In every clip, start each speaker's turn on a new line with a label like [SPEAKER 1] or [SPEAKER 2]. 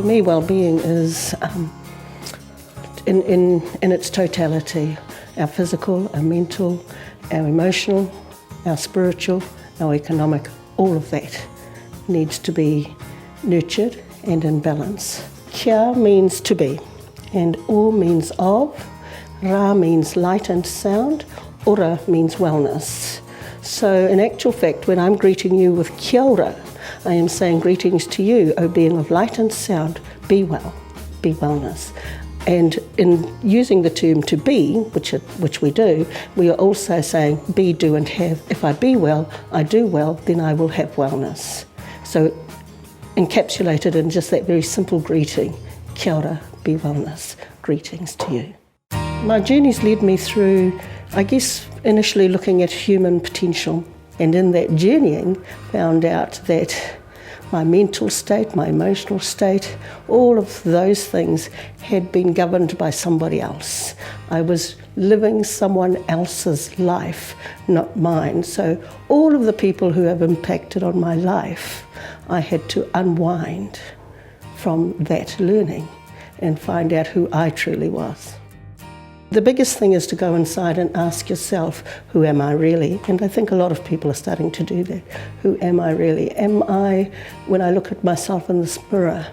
[SPEAKER 1] me, well-being is in its totality, our physical, our mental, our emotional, our spiritual, our economic, all of that needs to be nurtured and in balance. Kia means to be, and o means of, ra means light and sound, ora means wellness. So in actual fact, when I'm greeting you with kia ora, I am saying greetings to you, O being of light and sound, be well, be wellness. And in using the term to be, which we do, we are also saying be, do and have. If I be well, I do well, then I will have wellness. So encapsulated in just that very simple greeting, kia ora, be wellness, greetings to you. My journey's led me through, I guess, initially looking at human potential, and in that journeying found out that my mental state, my emotional state, all of those things had been governed by somebody else. I was living someone else's life, not mine. So all of the people who have impacted on my life, I had to unwind from that learning and find out who I truly was. The biggest thing is to go inside and ask yourself, who am I really? And I think a lot of people are starting to do that. Who am I really? Am I, when I look at myself in this mirror,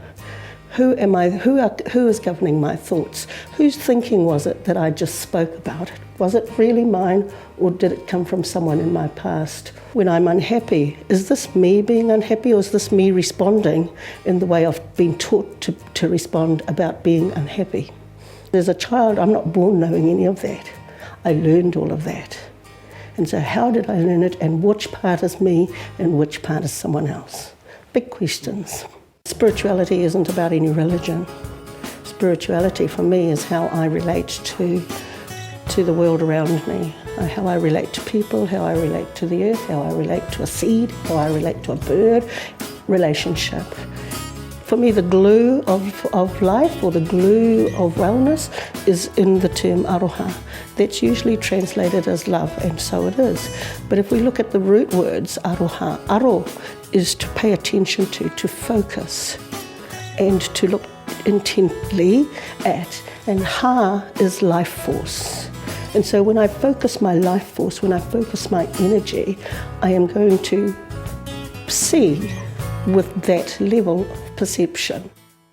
[SPEAKER 1] who am I? Who is governing my thoughts? Whose thinking was it that I just spoke about? Was it really mine, or did it come from someone in my past? When I'm unhappy, is this me being unhappy, or is this me responding in the way I've been taught to respond about being unhappy? As a child, I'm not born knowing any of that. I learned all of that. And so how did I learn it, and which part is me and which part is someone else? Big questions. Spirituality isn't about any religion. Spirituality for me is how I relate to the world around me, how I relate to people, how I relate to the earth, how I relate to a seed, how I relate to a bird, relationship. For me, the glue of life, or the glue of wellness, is in the term aroha. That's usually translated as love, and so it is. But if we look at the root words, aroha, aro is to pay attention to focus, and to look intently at, and ha is life force. And so when I focus my life force, when I focus my energy, I am going to see with that level of perception.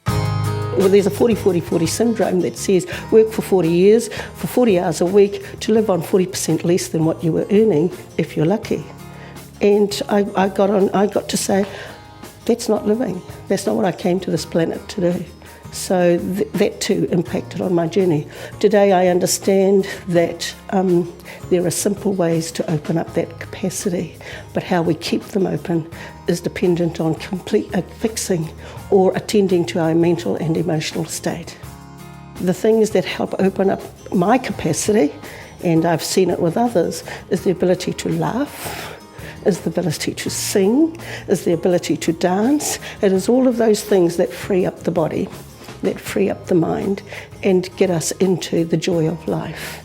[SPEAKER 1] Well, there's a 40-40-40 syndrome that says work for 40 years, for 40 hours a week, to live on 40% less than what you were earning if you're lucky. And I got to say, that's not living. That's not what I came to this planet to do. So that too impacted on my journey. Today I understand that there are simple ways to open up that capacity, but how we keep them open is dependent on complete fixing or attending to our mental and emotional state. The things that help open up my capacity, and I've seen it with others, is the ability to laugh, is the ability to sing, is the ability to dance. It is all of those things that free up the body, that free up the mind, and get us into the joy of life.